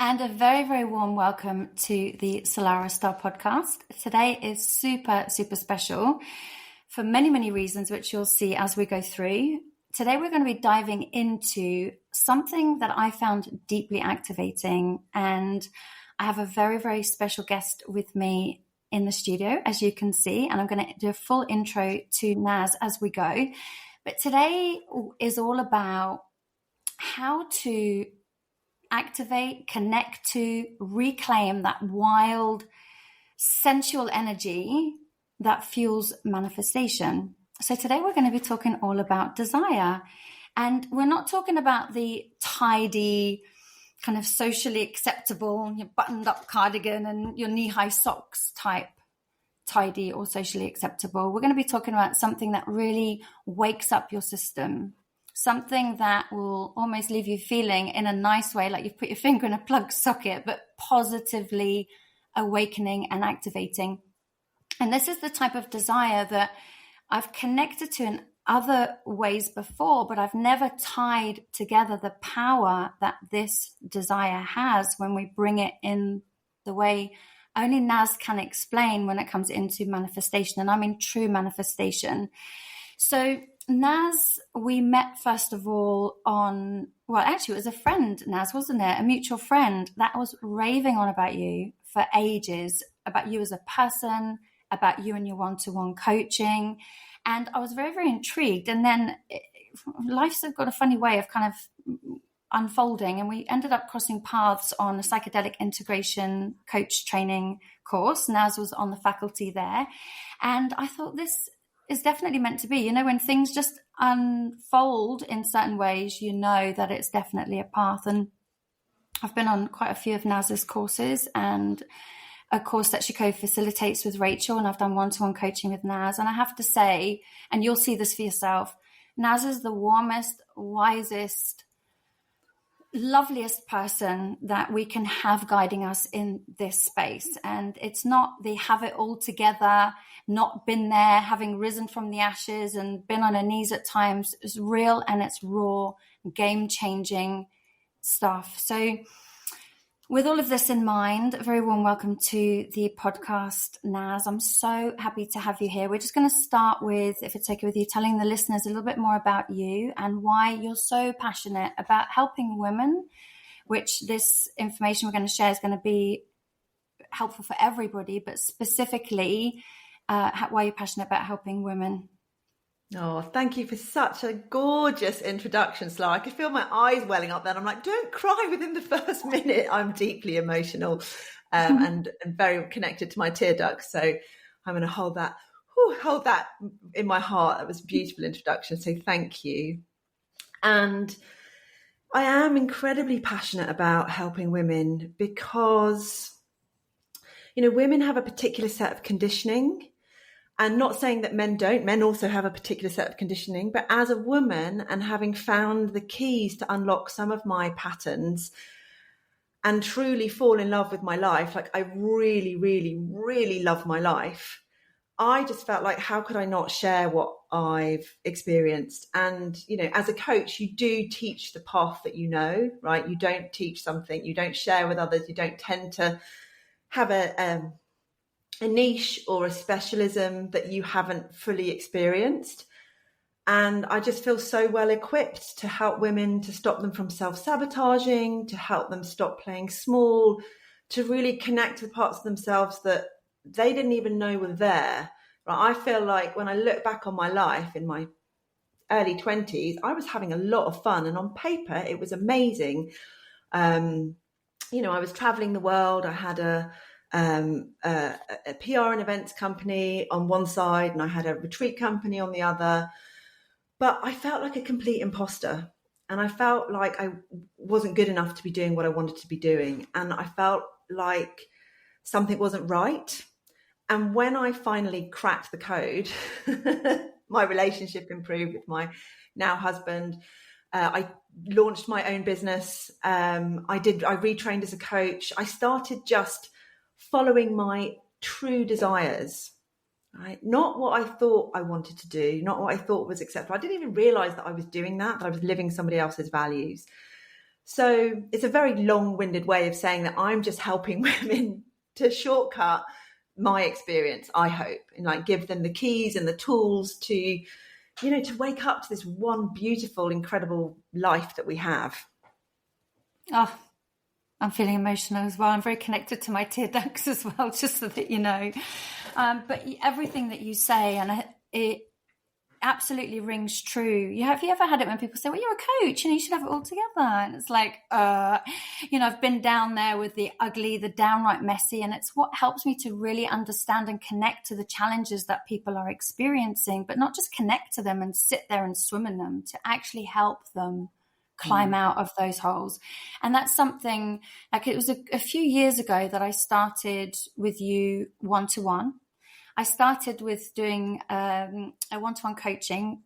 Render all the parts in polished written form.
And a very, very warm welcome to the Salarah Starre podcast. Today is super, super special for many, many reasons, which you'll see as we go through. Today, we're going to be diving into something that I found deeply activating. And I have a very, very special guest with me in the studio, as you can see. And I'm going to do a full intro to Naz as we go. But today is all about how to activate, connect to, reclaim that wild, sensual energy that fuels manifestation. So today we're going to be talking all about desire. And we're not talking about the tidy, kind of socially acceptable, your buttoned up cardigan and your knee-high socks type tidy or socially acceptable. We're going to be talking about something that really wakes up your system. Something that will almost leave you feeling in a nice way, like you've put your finger in a plug socket, but positively awakening and activating. And this is the type of desire that I've connected to in other ways before, but I've never tied together the power that this desire has when we bring it in the way only Naz can explain when it comes into manifestation. And I mean true manifestation. So Naz, we met first of all on, well, actually it was a friend, Naz, wasn't it? A mutual friend that was raving on about you for ages, about you as a person, about you and your one-to-one coaching. And I was very, very intrigued. And then life's got a funny way of kind of unfolding. And we ended up crossing paths on a psychedelic integration coach training course. Naz was on the faculty there. And I thought this is definitely meant to be. You know, when things just unfold in certain ways, you know that it's definitely a path. And I've been on quite a few of Naz's courses and a course that she co-facilitates with Rachel, and I've done one-to-one coaching with Naz. And I have to say, and you'll see this for yourself, Naz is the warmest, wisest, loveliest person that we can have guiding us in this space. And it's not the have it all together, not been there, having risen from the ashes and been on her knees at times. It's real and it's raw, game-changing stuff. So with all of this in mind, a very warm welcome to the podcast, Naz. I'm so happy to have you here. We're just going to start with, if it's okay with you, telling the listeners a little bit more about you and why you're so passionate about helping women, which this information we're going to share is going to be helpful for everybody, but specifically why you're passionate about helping women. Oh, thank you for such a gorgeous introduction, Salarah. I could feel my eyes welling up then. I'm like, don't cry within the first minute. I'm deeply emotional and very connected to my tear ducts. So I'm going to hold that in my heart. That was a beautiful introduction. So thank you. And I am incredibly passionate about helping women because, you know, women have a particular set of conditioning. And not saying that men don't, men also have a particular set of conditioning, but as a woman and having found the keys to unlock some of my patterns and truly fall in love with my life, like I really, really, really love my life, I just felt like, how could I not share what I've experienced? And, you know, as a coach, you do teach the path that you know, right? You don't teach something, you don't share with others, you don't tend to have a niche or a specialism that you haven't fully experienced. And I just feel so well equipped to help women, to stop them from self-sabotaging, to help them stop playing small, to really connect with parts of themselves that they didn't even know were there. Right? I feel like when I look back on my life in my early 20s, I was having a lot of fun. And on paper, it was amazing. You know, I was traveling the world. I had a PR and events company on one side and I had a retreat company on the other, but I felt like a complete imposter and I felt like I wasn't good enough to be doing what I wanted to be doing, and I felt like something wasn't right. And when I finally cracked the code, my relationship improved with my now husband. I launched my own business. I retrained as a coach. I started just following my true desires, right? Not what I thought I wanted to do, not what I thought was acceptable. I didn't even realize that I was doing that I was living somebody else's values. So it's a very long-winded way of saying that I'm just helping women to shortcut my experience, I hope, and like give them the keys and the tools to, you know, to wake up to this one beautiful, incredible life that we have. Oh, I'm feeling emotional as well. I'm very connected to my tear ducts as well, just so that you know. But everything that you say, and it absolutely rings true. Have you ever had it when people say, well, you're a coach, you should have it all together? And it's like, I've been down there with the ugly, the downright messy, and it's what helps me to really understand and connect to the challenges that people are experiencing, but not just connect to them and sit there and swim in them, to actually help them climb out of those holes. And that's something, like, it was a few years ago that I started with you one-to-one. I started with doing a one-to-one coaching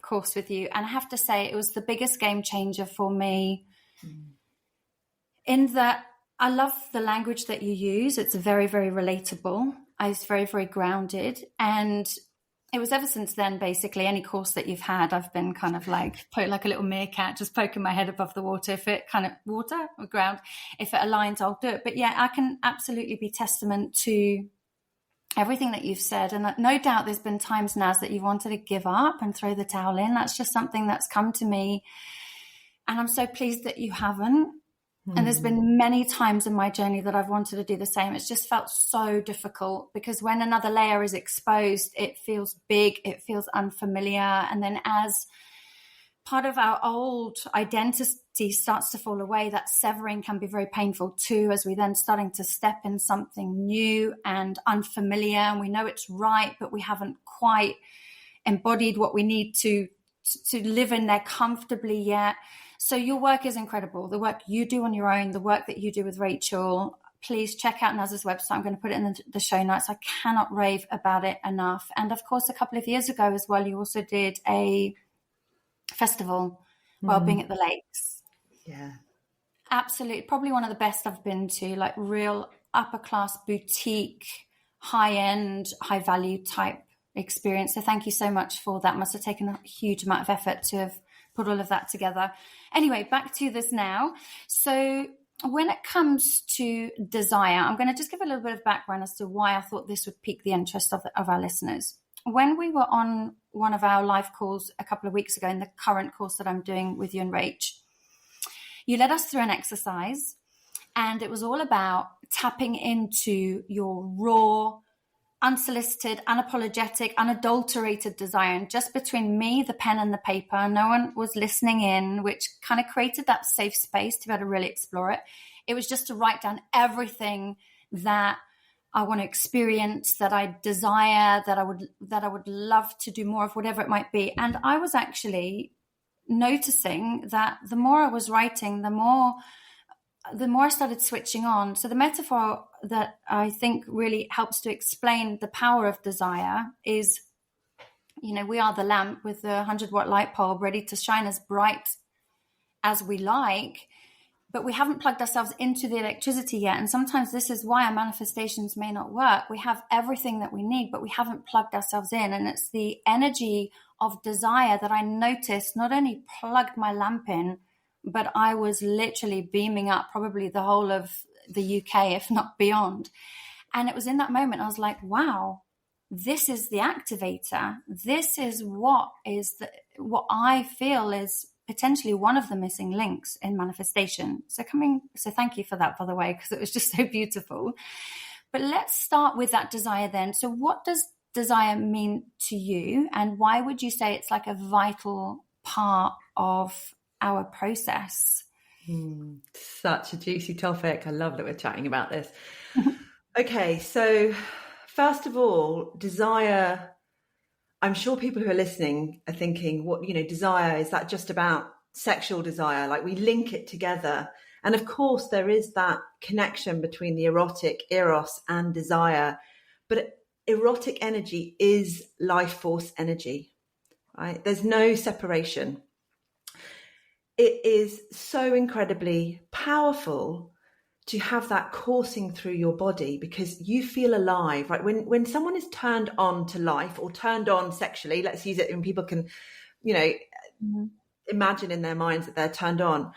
course with you. And I have to say, it was the biggest game changer for me in that I love the language that you use. It's very, very relatable. It's very, very grounded. And it was ever since then, basically, any course that you've had, I've been kind of like a little meerkat, just poking my head above the water. If it kind of water or ground, if it aligns, I'll do it. But yeah, I can absolutely be testament to everything that you've said. And no doubt there's been times, Naz, that you wanted to give up and throw the towel in. That's just something that's come to me. And I'm so pleased that you haven't. And there's been many times in my journey that I've wanted to do the same. It's just felt so difficult because when another layer is exposed, it feels big, it feels unfamiliar. And then as part of our old identity starts to fall away, that severing can be very painful too, as we then starting to step in something new and unfamiliar. And we know it's right, but we haven't quite embodied what we need to live in there comfortably yet. So your work is incredible. The work you do on your own, the work that you do with Rachel, please check out Naz's website. I'm going to put it in the show notes. I cannot rave about it enough. And of course, a couple of years ago as well, you also did a festival, Wellbeing at the Lakes. Yeah. Absolutely. Probably one of the best I've been to, like real upper class boutique, high end, high value type experience. So thank you so much for that. Must have taken a huge amount of effort to have put all of that together. Anyway, back to this now. So when it comes to desire, I'm going to just give a little bit of background as to why I thought this would pique the interest of our listeners. When we were on one of our live calls a couple of weeks ago in the current course that I'm doing with you and Rach, you led us through an exercise, and it was all about tapping into your raw, unsolicited, unapologetic, unadulterated desire. And just between me, the pen and the paper, no one was listening in, which kind of created that safe space to be able to really explore it. It was just to write down everything that I want to experience, that I desire, that I would love to do more of, whatever it might be. And I was actually noticing that the more I was writing, the more I started switching on. So the metaphor that I think really helps to explain the power of desire is, we are the lamp with the 100-watt light bulb ready to shine as bright as we like, but we haven't plugged ourselves into the electricity yet. And sometimes this is why our manifestations may not work. We have everything that we need, but we haven't plugged ourselves in. And it's the energy of desire that I noticed not only plugged my lamp in, but I was literally beaming up probably the whole of the UK, if not beyond. And it was in that moment I was like, wow, this is the activator. This is what I feel is potentially one of the missing links in manifestation. So thank you for that, by the way, because it was just so beautiful. But let's start with that desire then. So what does desire mean to you? And why would you say it's like a vital part of our process? Such a juicy topic. I love that we're chatting about this. Okay, so first of all, desire, I'm sure people who are listening are thinking, desire, is that just about sexual desire? Like we link it together. And of course, there is that connection between the erotic, eros, and desire. But erotic energy is life force energy, right? There's no separation. It is so incredibly powerful to have that coursing through your body because you feel alive, right? When someone is turned on to life or turned on sexually, let's use it when people can, imagine in their minds that they're turned on,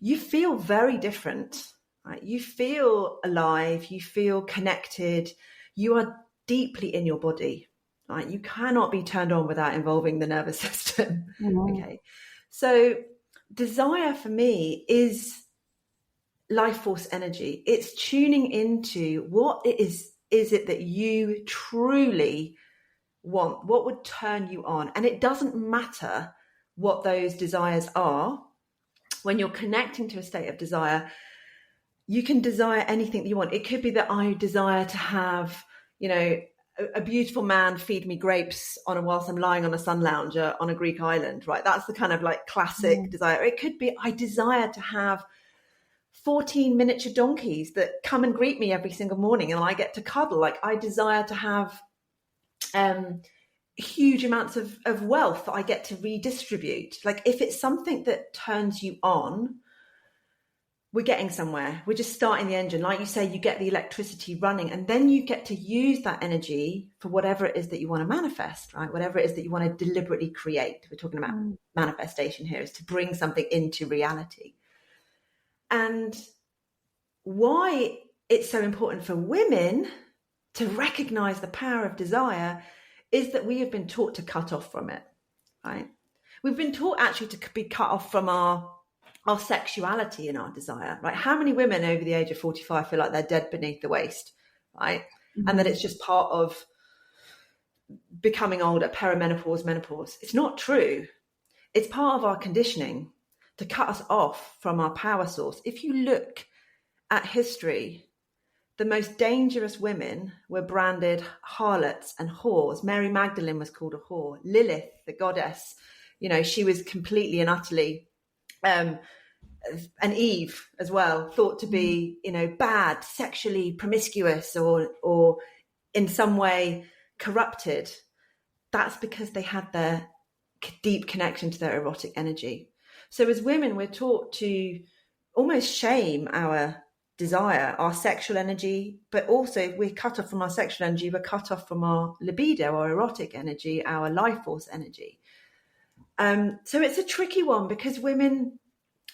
you feel very different, right? You feel alive, you feel connected, you are deeply in your body, right? You cannot be turned on without involving the nervous system. Okay. So desire for me is life force energy. It's tuning into what it is it that you truly want, what would turn you on. And it doesn't matter what those desires are. When you're connecting to a state of desire, you can desire anything that you want. It could be that I desire to have, a beautiful man feed me grapes whilst I'm lying on a sun lounger on a Greek island, right? That's the kind of like classic desire. It could be I desire to have 14 miniature donkeys that come and greet me every single morning and I get to cuddle. Like I desire to have huge amounts of wealth that I get to redistribute. Like if it's something that turns you on, we're getting somewhere. We're just starting the engine. Like you say, you get the electricity running and then you get to use that energy for whatever it is that you want to manifest, right? Whatever it is that you want to deliberately create. We're talking about manifestation here, is to bring something into reality. And why it's so important for women to recognize the power of desire is that we have been taught to cut off from it, right? We've been taught actually to be cut off from our sexuality and our desire, right? How many women over the age of 45 feel like they're dead beneath the waist, right? And that it's just part of becoming older, perimenopause, menopause. It's not true. It's part of our conditioning to cut us off from our power source. If you look at history, the most dangerous women were branded harlots and whores. Mary Magdalene was called a whore. Lilith, the goddess, she was completely and utterly, and Eve as well, thought to be, bad, sexually promiscuous or in some way corrupted. That's because they had their deep connection to their erotic energy. So as women, we're taught to almost shame our desire, our sexual energy, but also if we're cut off from our sexual energy, we're cut off from our libido, our erotic energy, our life force energy. So it's a tricky one because women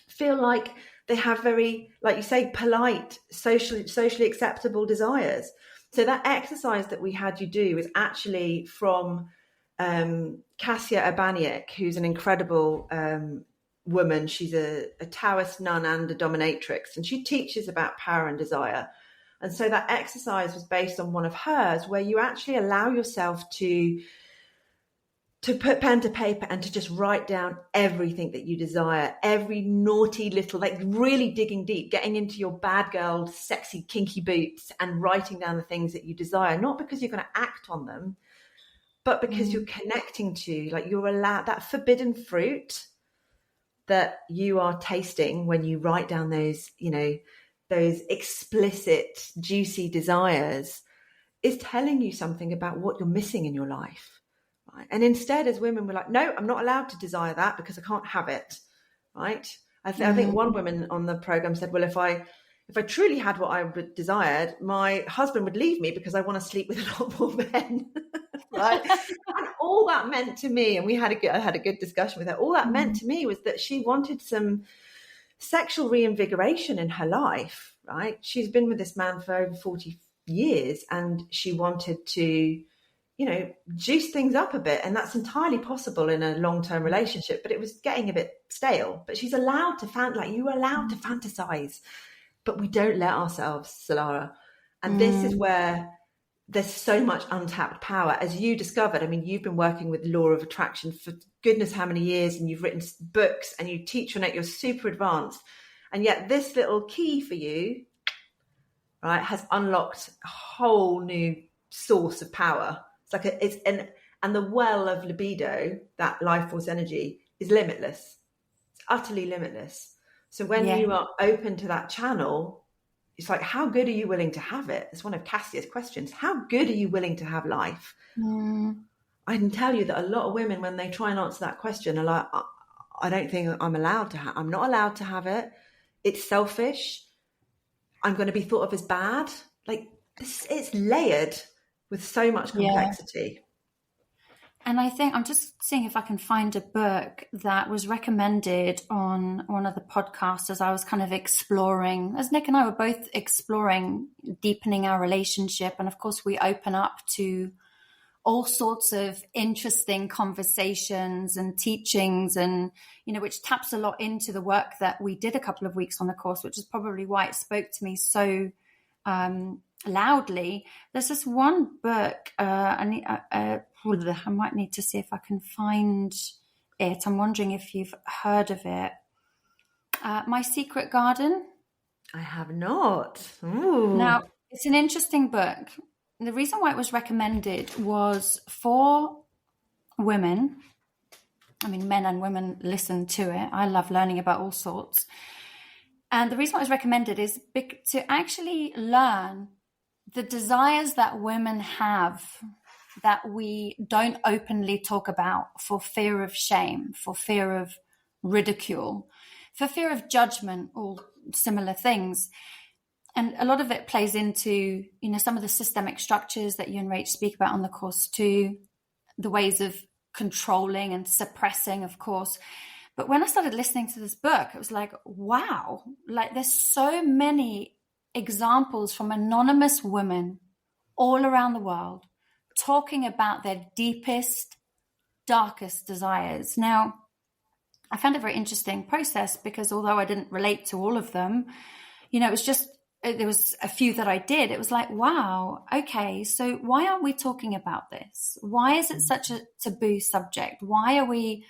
feel like they have very, like you say, polite, socially acceptable desires. So that exercise that we had you do is actually from Kacey Abaniak, who's an incredible woman. She's a Taoist nun and a dominatrix, and she teaches about power and desire. And so that exercise was based on one of hers, where you actually allow yourself to put pen to paper and to just write down everything that you desire, every naughty little, like really digging deep, getting into your bad girl, sexy, kinky boots and writing down the things that you desire, not because you're going to act on them, but because you're connecting to, like you're allowed that forbidden fruit that you are tasting when you write down those, those explicit, juicy desires is telling you something about what you're missing in your life. Right? And instead, as women, we're like, no, I'm not allowed to desire that because I can't have it. Right. I think one woman on the program said, well, if I truly had what I desired, my husband would leave me because I want to sleep with a lot more men. Right. And all that meant to me, and I had a good discussion with her. All that meant to me was that she wanted some sexual reinvigoration in her life. Right. She's been with this man for over 40 years and she wanted to, juice things up a bit. And that's entirely possible in a long-term relationship, but it was getting a bit stale. But she's allowed to you're allowed to fantasize, but we don't let ourselves, Salarah. And this is where there's so much untapped power. As you discovered, I mean, you've been working with the law of attraction for goodness how many years, and you've written books and you teach on it, you're super advanced. And yet this little key for you, right, has unlocked a whole new source of power. It's like and the well of libido, that life force energy, is limitless. It's utterly limitless. So when you are open to that channel, it's like, how good are you willing to have it? It's one of Cassie's questions. How good are you willing to have life? I can tell you that a lot of women, when they try and answer that question, are like, I don't think I'm allowed to I'm not allowed to have it. It's selfish. I'm going to be thought of as bad. Like it's layered with so much complexity. And I think I'm just seeing if I can find a book that was recommended on one of the podcasts as I was kind of exploring, as Nick and I were both exploring deepening our relationship. And of course, we open up to all sorts of interesting conversations and teachings, and, you know, which taps a lot into the work that we did a couple of weeks on the course, which is probably why it spoke to me so loudly. There's this one book, I might need to see if I can find it. I'm wondering if you've heard of it. My Secret Garden. I have not. Ooh. Now, it's an interesting book. The reason why it was recommended was for women. I mean, men and women listen to it. I love learning about all sorts. And the reason why it was recommended is to actually learn the desires that women have that we don't openly talk about for fear of shame, for fear of ridicule, for fear of judgment, all similar things. And a lot of it plays into, you know, some of the systemic structures that you and Rach speak about on the course too, the ways of controlling and suppressing, of course. But when I started listening to this book, it was like, wow, like there's so many examples from anonymous women all around the world talking about their deepest, darkest desires. Now, I found it a very interesting process because although I didn't relate to all of them, you know, it was just, there was a few that I did. It was like, wow, okay, so why aren't we talking about this? Why is it such a taboo subject? Why are we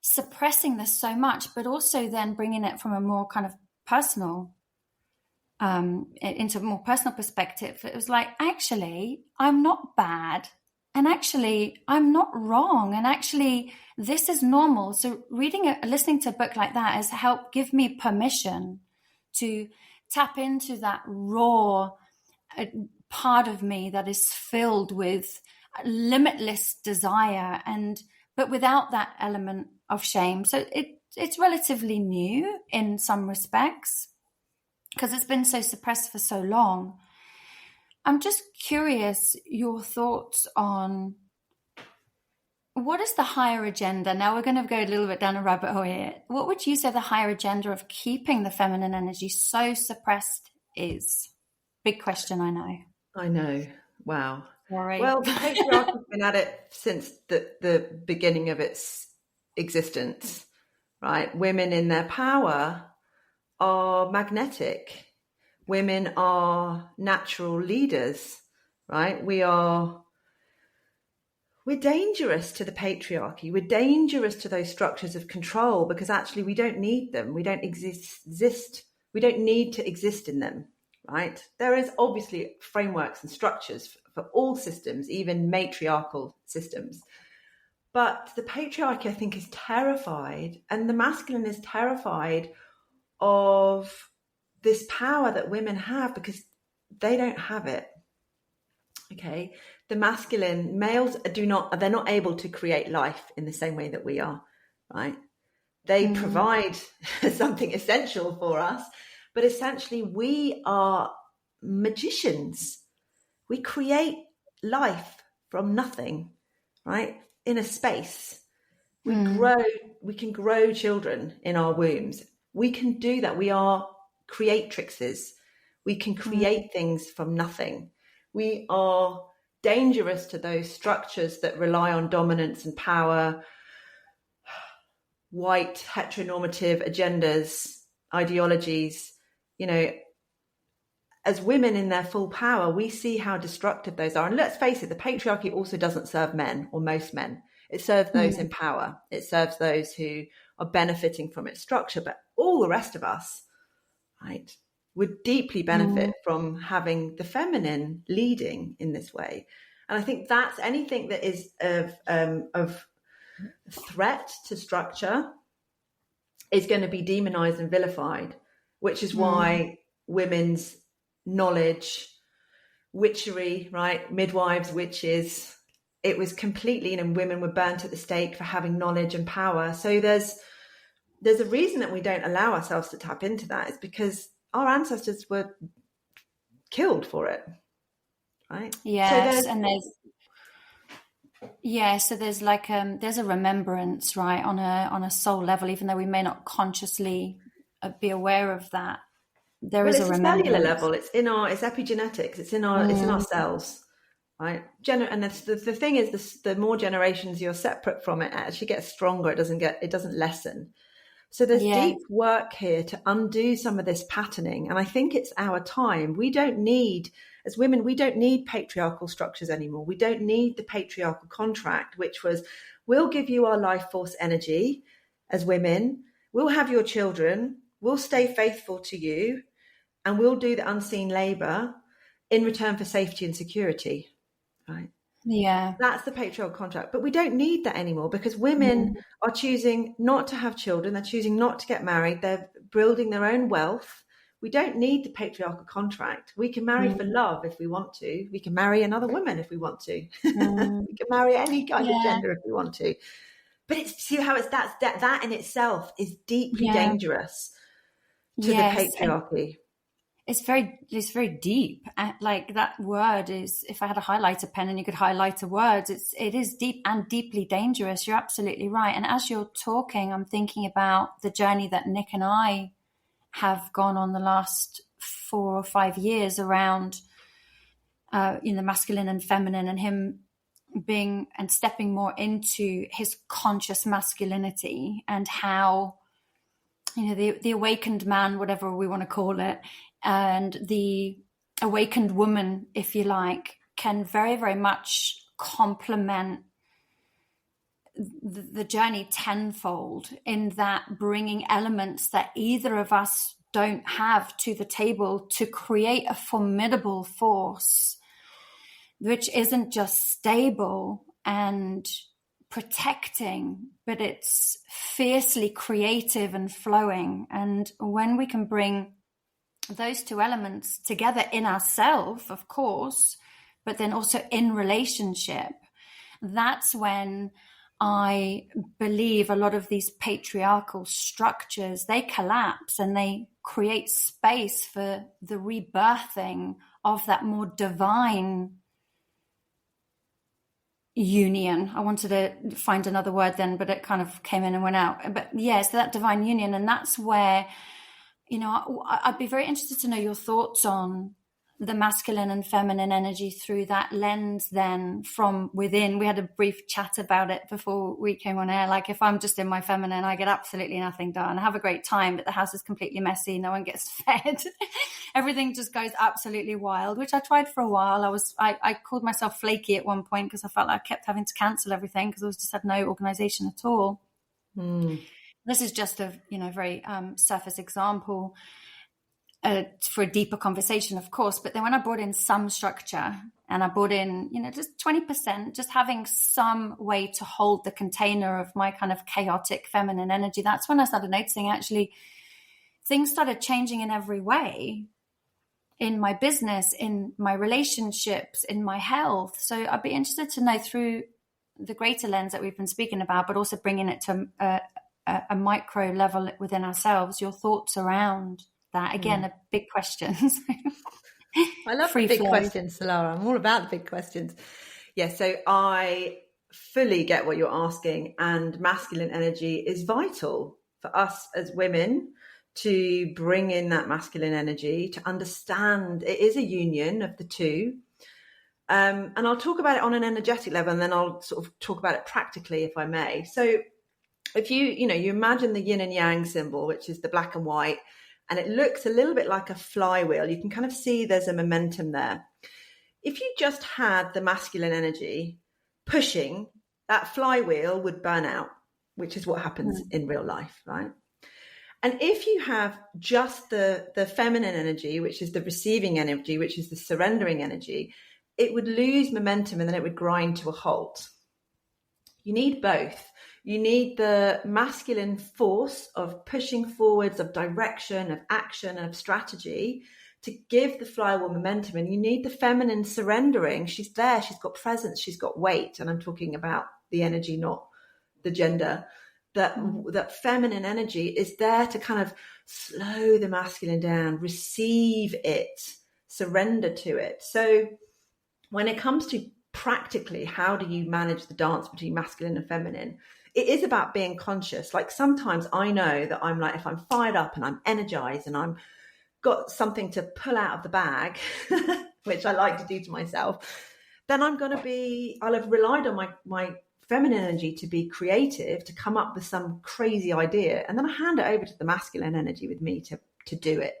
suppressing this so much, but also then bringing it from a more kind of personal, into a more personal perspective? It was like, actually, I'm not bad. And actually, I'm not wrong. And actually, this is normal. So listening to a book like that has helped give me permission to tap into that raw part of me that is filled with limitless desire, but without that element of shame. So it's relatively new in some respects because it's been so suppressed for so long. I'm just curious your thoughts on what is the higher agenda? Now we're going to go a little bit down a rabbit hole here. What would you say the higher agenda of keeping the feminine energy so suppressed is? Big question, I know. I know. Wow. Sorry. Well, the patriarchy's been at it since the beginning of its existence, right? Women in their power are magnetic. Women are natural leaders, right? We're dangerous to the patriarchy. We're dangerous to those structures of control because actually we don't need them. We don't exist. We don't need to exist in them, right? There is obviously frameworks and structures for all systems, even matriarchal systems. But the patriarchy, I think, is terrified, and the masculine is terrified of this power that women have because they don't have it. Okay, the masculine males they're not able to create life in the same way that we are, right? They provide something essential for us, but essentially we are magicians. We create life from nothing, right? In a space. We can grow children in our wombs. We can do that. We are creatrixes. We can create things from nothing. We are dangerous to those structures that rely on dominance and power, white heteronormative agendas, ideologies. You know, as women in their full power, we see how destructive those are. And let's face it, the patriarchy also doesn't serve men or most men. It serves those in power. It serves those who are benefiting from its structure. But all the rest of us, right, would deeply benefit from having the feminine leading in this way. And I think that's anything that is of threat to structure is going to be demonized and vilified, which is why women's knowledge, witchery, right, midwives, witches, it was completely, women were burnt at the stake for having knowledge and power. So there's a reason that we don't allow ourselves to tap into that. It's because our ancestors were killed for it, right? Yes, and there's Yeah, so there's like there's a remembrance, right, on a soul level, even though we may not consciously be aware of that. There Well, is a it's a cellular remembrance. level. It's epigenetics. It's in our Mm, cells, right? And the thing is, the more generations you're separate from it, it actually gets stronger. It doesn't lessen. So there's yeah, deep work here to undo some of this patterning. And I think it's our time. As women, we don't need patriarchal structures anymore. We don't need the patriarchal contract, which was, we'll give you our life force energy as women, we'll have your children, we'll stay faithful to you, and we'll do the unseen labor in return for safety and security, right? yeah. That's the patriarchal contract. But we don't need that anymore because women Mm, are choosing not to have children. They're choosing not to get married. They're building their own wealth. We don't need the patriarchal contract. We can marry for mm, love if we want to. We can marry another woman if we want to. mm. We can marry any kind of Yeah, gender if we want to. But see how that in itself is deeply yeah, dangerous to the yes. And patriarchy. it's very deep. Like that word is, if I had a highlighter pen and you could highlight a word, it is deep and deeply dangerous. You're absolutely right. And as you're talking, I'm thinking about the journey that Nick and I have gone on the last 4 or 5 years around, masculine and feminine, and him being and stepping more into his conscious masculinity, and how, the awakened man, whatever we want to call it, and the awakened woman, if you like, can very, very much complement the journey tenfold, in that bringing elements that either of us don't have to the table to create a formidable force, which isn't just stable and protecting, but it's fiercely creative and flowing. And when we can bring those two elements together in ourselves, of course, but then also in relationship, that's when I believe a lot of these patriarchal structures, they collapse and they create space for the rebirthing of that more divine union. I wanted to find another word then, but it kind of came in and went out. But yeah, so that divine union. And that's where, I'd be very interested to know your thoughts on the masculine and feminine energy through that lens then, from within. We had a brief chat about it before we came on air. Like, if I'm just in my feminine, I get absolutely nothing done. I have a great time, but the house is completely messy. No one gets fed. Everything just goes absolutely wild, which I tried for a while. I called myself flaky at one point because I felt like I kept having to cancel everything because I just had no organization at all. This is just a very surface example for a deeper conversation, of course. But then when I brought in some structure, and I brought in just 20%, just having some way to hold the container of my kind of chaotic feminine energy, that's when I started noticing actually things started changing in every way, in my business, in my relationships, in my health. So I'd be interested to know, through the greater lens that we've been speaking about, but also bringing it to a micro level within ourselves, your thoughts around that. Again, a big question. I love Free the big flow. questions, Salarah. I'm all about the big questions. Yeah, so I fully get what you're asking, and masculine energy is vital for us as women to bring in that masculine energy, to understand it is a union of the two. And I'll talk about it on an energetic level, and then I'll sort of talk about it practically, if I may. So if you imagine the yin and yang symbol, which is the black and white, and it looks a little bit like a flywheel. You can kind of see there's a momentum there. If you just had the masculine energy pushing, that flywheel would burn out, which is what happens in real life, right? And if you have just the feminine energy, which is the receiving energy, which is the surrendering energy, it would lose momentum and then it would grind to a halt. You need both. You need the masculine force of pushing forwards, of direction, of action, and of strategy to give the flywheel momentum. And you need the feminine surrendering. She's there. She's got presence. She's got weight. And I'm talking about the energy, not the gender. That feminine energy is there to kind of slow the masculine down, receive it, surrender to it. So when it comes to practically, how do you manage the dance between masculine and feminine? It is about being conscious. Like sometimes I know that I'm like, if I'm fired up and I'm energized and I'm got something to pull out of the bag, which I like to do to myself, then I'll have relied on my feminine energy to be creative, to come up with some crazy idea. And then I hand it over to the masculine energy with me to do it.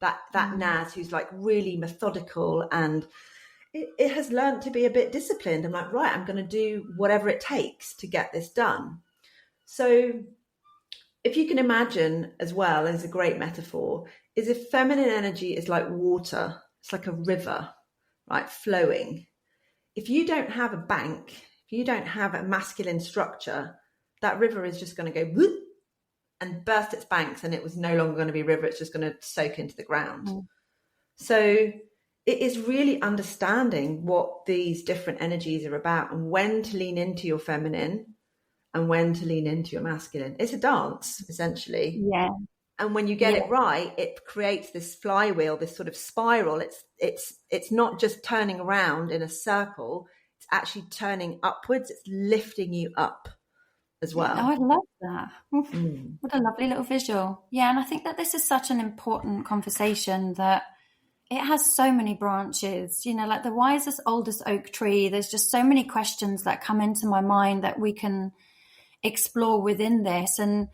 That Naz who's like really methodical, and it has learned to be a bit disciplined. I'm like, right, I'm going to do whatever it takes to get this done. So if you can imagine as well, as a great metaphor, is if feminine energy is like water, it's like a river, right, flowing. If you don't have a bank, if you don't have a masculine structure, that river is just going to go whoop and burst its banks, and it was no longer going to be a river, it's just going to soak into the ground. So it is really understanding what these different energies are about and when to lean into your feminine and when to lean into your masculine. It's a dance, essentially. Yeah. And when you get it right, it creates this flywheel, this sort of spiral. It's not just turning around in a circle, it's actually turning upwards, it's lifting you up as well. Oh, I love that. What a lovely little visual. Yeah, and I think that this is such an important conversation, that it has so many branches, you know, like the wisest, oldest oak tree. There's just so many questions that come into my mind that we can explore within this. And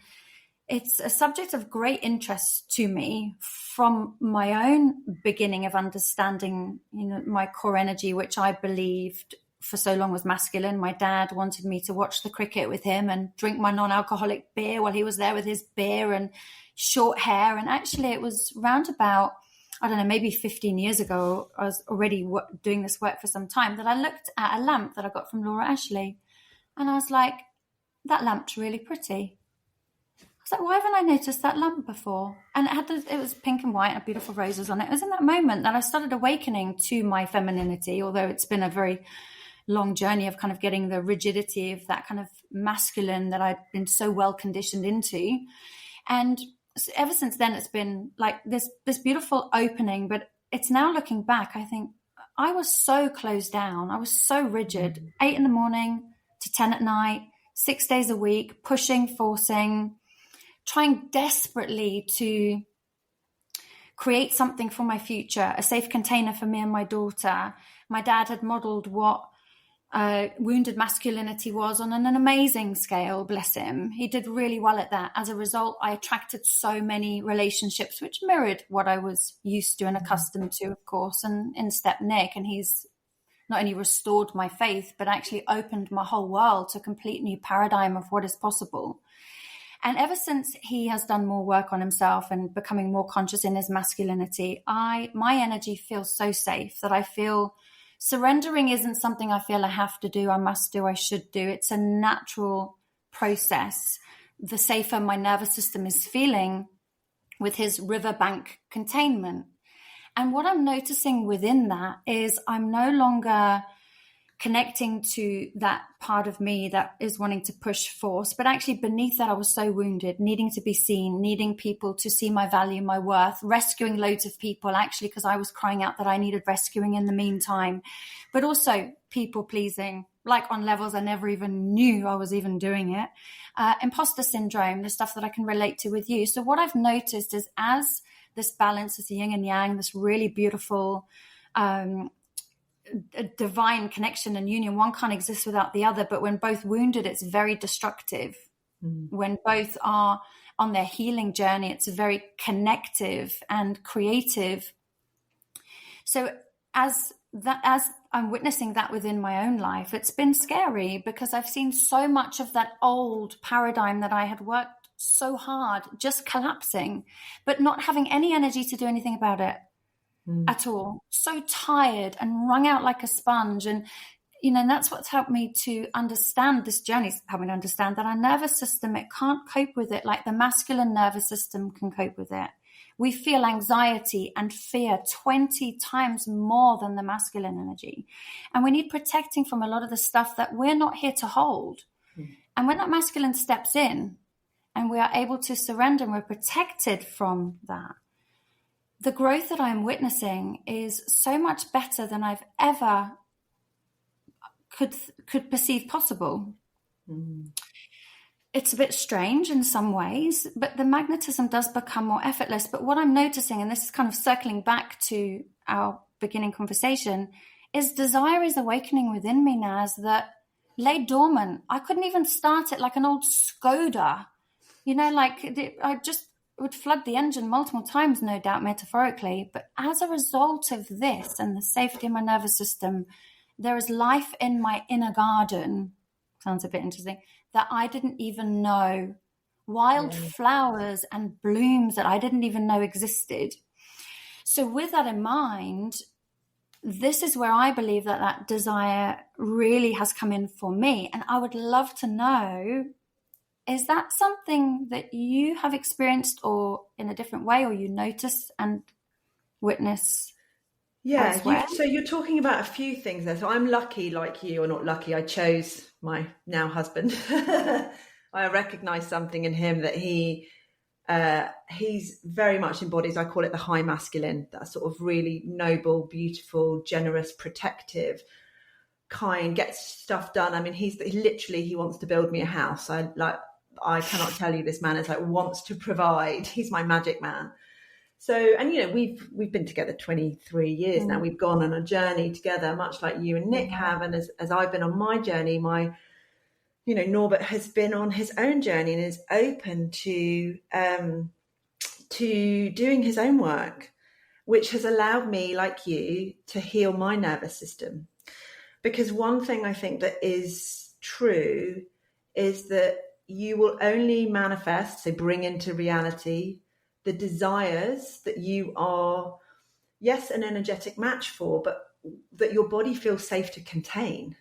it's a subject of great interest to me from my own beginning of understanding, you know, my core energy, which I believed for so long was masculine. My dad wanted me to watch the cricket with him and drink my non-alcoholic beer while he was there with his beer and short hair. And actually it was round about, I don't know, maybe 15 years ago, I was already doing this work for some time, that I looked at a lamp that I got from Laura Ashley. And I was like, that lamp's really pretty. I was like, why haven't I noticed that lamp before? And it was pink and white and beautiful roses on it. It was in that moment that I started awakening to my femininity, although it's been a very long journey of kind of getting the rigidity of that kind of masculine that I'd been so well conditioned into. And ever since then, it's been like this beautiful opening. But it's now looking back, I think I was so closed down. I was so rigid, 8 a.m. to 10 p.m, 6 days a week, pushing, forcing, trying desperately to create something for my future, a safe container for me and my daughter. My dad had modeled what wounded masculinity was on an amazing scale, bless him. He did really well at that. As a result, I attracted so many relationships which mirrored what I was used to and accustomed to, of course. And in stepped Nick, and he's not only restored my faith, but actually opened my whole world to a complete new paradigm of what is possible. And ever since he has done more work on himself and becoming more conscious in his masculinity, my energy feels so safe that I feel surrendering isn't something I feel I have to do, I must do, I should do. It's a natural process. The safer my nervous system is feeling with his riverbank containment. And what I'm noticing within that is I'm no longer connecting to that part of me that is wanting to push force, but actually beneath that I was so wounded, needing to be seen, needing people to see my value, my worth, rescuing loads of people actually because I was crying out that I needed rescuing in the meantime, but also people pleasing, like on levels I never even knew I was even doing it. Imposter syndrome, the stuff that I can relate to with you. So what I've noticed is as this balance, this yin and yang, this really beautiful a divine connection and union, one can't exist without the other, but when both wounded, it's very destructive. When both are on their healing journey, it's very connective and creative. So as I'm witnessing that within my own life, it's been scary because I've seen so much of that old paradigm that I had worked so hard just collapsing, but not having any energy to do anything about it at all. So tired and wrung out like a sponge. And, you know, and that's what's helped me to understand this journey's helped me to understand that our nervous system, it can't cope with it like the masculine nervous system can cope with it. We feel anxiety and fear 20 times more than the masculine energy. And we need protecting from a lot of the stuff that we're not here to hold. And when that masculine steps in and we are able to surrender and we're protected from that, the growth that I'm witnessing is so much better than I've ever could perceive possible. Mm. It's a bit strange in some ways, but the magnetism does become more effortless. But what I'm noticing, and this is kind of circling back to our beginning conversation, is desire is awakening within me, Naz, that lay dormant. I couldn't even start it like an old Skoda, like I just would flood the engine multiple times, no doubt metaphorically. But as a result of this and the safety of my nervous system, there is life in my inner garden. Sounds a bit interesting. That I didn't even know, wild flowers and blooms that I didn't even know existed. So with that in mind, this is where I believe that desire really has come in for me. And I would love to know, is that something that you have experienced or in a different way, or you notice and witness? Yeah, so you're talking about a few things there. So I'm lucky, like you, or not lucky, I chose my now husband. I recognize something in him that he's very much embodies, I call it the high masculine, that sort of really noble, beautiful, generous, protective, kind, gets stuff done. I mean, he wants to build me a house. I cannot tell you, this man is like, wants to provide. He's my magic man. So, and we've been together 23 years now. We've gone on a journey together, much like you and Nick have. And as I've been on my journey, Norbert has been on his own journey and is open to doing his own work, which has allowed me, like you, to heal my nervous system. Because one thing I think that is true is that you will only manifest, so bring into reality, the desires that you are, yes, an energetic match for, but that your body feels safe to contain,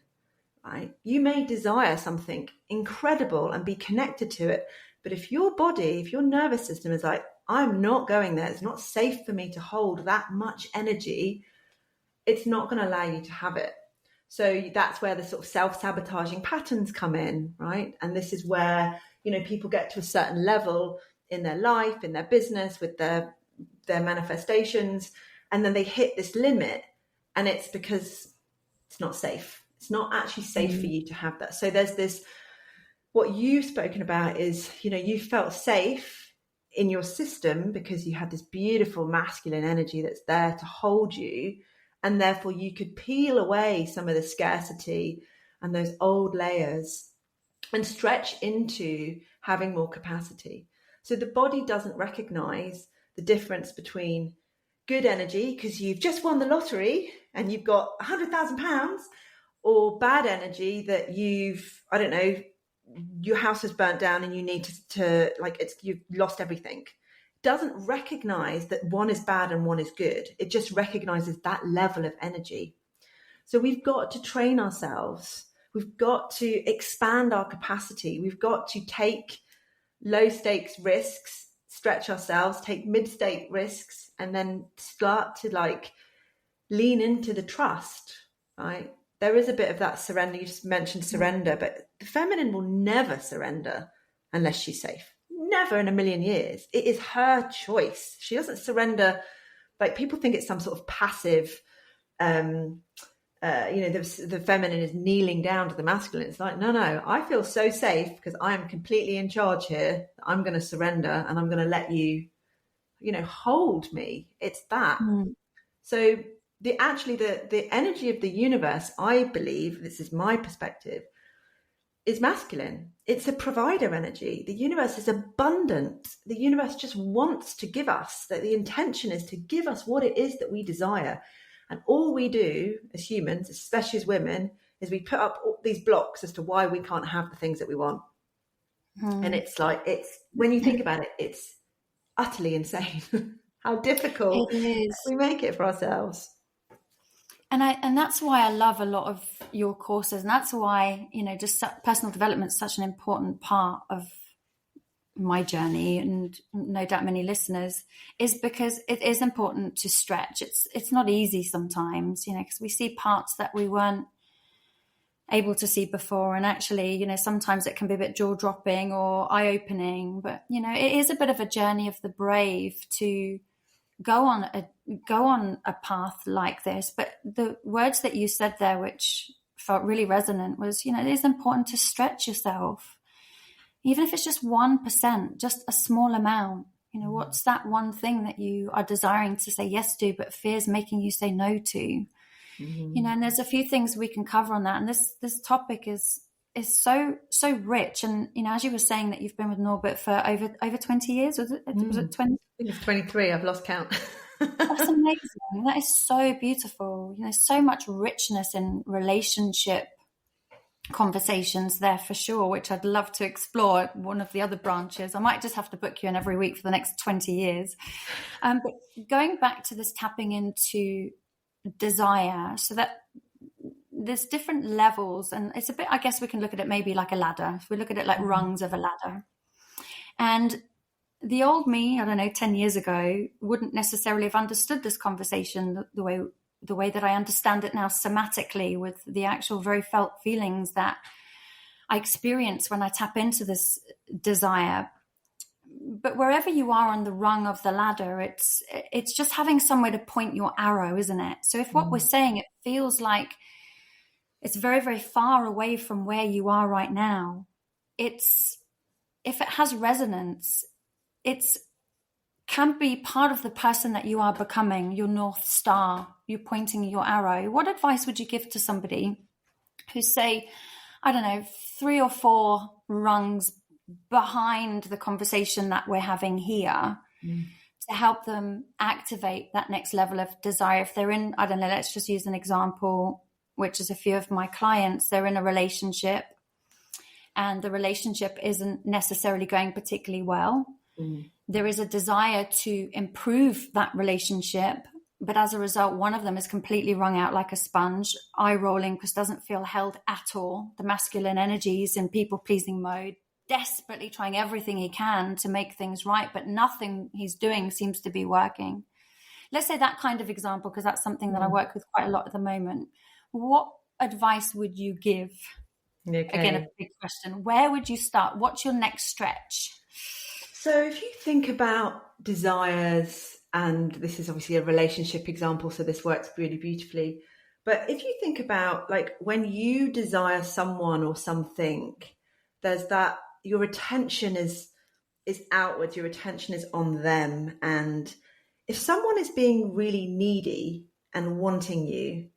right? You may desire something incredible and be connected to it, but if your nervous system is like, I'm not going there, it's not safe for me to hold that much energy, it's not going to allow you to have it. So that's where the sort of self-sabotaging patterns come in, right? And this is where, people get to a certain level in their life, in their business, with their manifestations, and then they hit this limit, and it's because it's not safe. It's not actually safe for you to have that. So there's this, what you've spoken about is, you felt safe in your system because you had this beautiful masculine energy that's there to hold you, and therefore you could peel away some of the scarcity and those old layers and stretch into having more capacity. So the body doesn't recognize the difference between good energy because you've just won the lottery and you've got £100,000, or bad energy that you've your house has burnt down and you need to you've lost everything. It doesn't recognize that one is bad and one is good. It just recognizes that level of energy. So we've got to train ourselves. We've got to expand our capacity. We've got to take low stakes risks, stretch ourselves, take mid-stake risks, and then start to lean into the trust, right? There is a bit of that surrender. You just mentioned surrender, but the feminine will never surrender unless she's safe. Never in a million years. It is her choice. She doesn't surrender. Like, people think it's some sort of passive, the feminine is kneeling down to the masculine. It's like, no, I feel so safe because I am completely in charge here. I'm going to surrender and I'm going to let you, hold me. It's that. So the energy of the universe, I believe, this is my perspective, is masculine. It's a provider energy. The universe is abundant. The universe just wants to give us, that the intention is to give us what it is that we desire. And all we do as humans, especially as women, is we put up all these blocks as to why we can't have the things that we want. And it's when you think about it, it's utterly insane how difficult we make it for ourselves. And that's why I love a lot of your courses. And that's why, just personal development is such an important part of my journey, and no doubt many listeners, is because it is important to stretch. It's not easy sometimes, because we see parts that we weren't able to see before. And actually, sometimes it can be a bit jaw-dropping or eye-opening. But, it is a bit of a journey of the brave to go on a path like this. But the words that you said there, which felt really resonant was, it is important to stretch yourself. Even if it's just 1%, just a small amount. What's that one thing that you are desiring to say yes to, but fear's making you say no to? And there's a few things we can cover on that. And this topic is so rich. And, as you were saying that you've been with Norbert for over 20 years, was it 20? I think it's 23. I've lost count. That's amazing. That is so beautiful. So much richness in relationship conversations there for sure, which I'd love to explore at one of the other branches. I might just have to book you in every week for the next 20 years. But going back to this tapping into desire, so that there's different levels, and it's a bit, I guess we can look at it maybe like a ladder. If we look at it like rungs of a ladder. And the old me, I don't know, 10 years ago, wouldn't necessarily have understood this conversation the way that I understand it now somatically, with the actual very felt feelings that I experience when I tap into this desire. But wherever you are on the rung of the ladder, it's just having somewhere to point your arrow, isn't it? So if what we're saying, it feels like it's very, very far away from where you are right now, if it has resonance, it's can be part of the person that you are becoming, your North Star, you're pointing your arrow. What advice would you give to somebody who, say, I don't know, 3 or 4 rungs behind the conversation that we're having here, to help them activate that next level of desire? If they're in, I don't know, let's just use an example, which is a few of my clients, they're in a relationship and the relationship isn't necessarily going particularly well. There is a desire to improve that relationship, but as a result, one of them is completely wrung out like a sponge, eye rolling because doesn't feel held at all. The masculine energies in people-pleasing mode, desperately trying everything he can to make things right, but nothing he's doing seems to be working. Let's say that kind of example, because that's something that I work with quite a lot at the moment. What advice would you give? Okay. Again, a big question. Where would you start? What's your next stretch? So if you think about desires, and this is obviously a relationship example, so this works really beautifully. But if you think about, like, when you desire someone or something, there's that, your attention is outwards, your attention is on them. And if someone is being really needy and wanting you,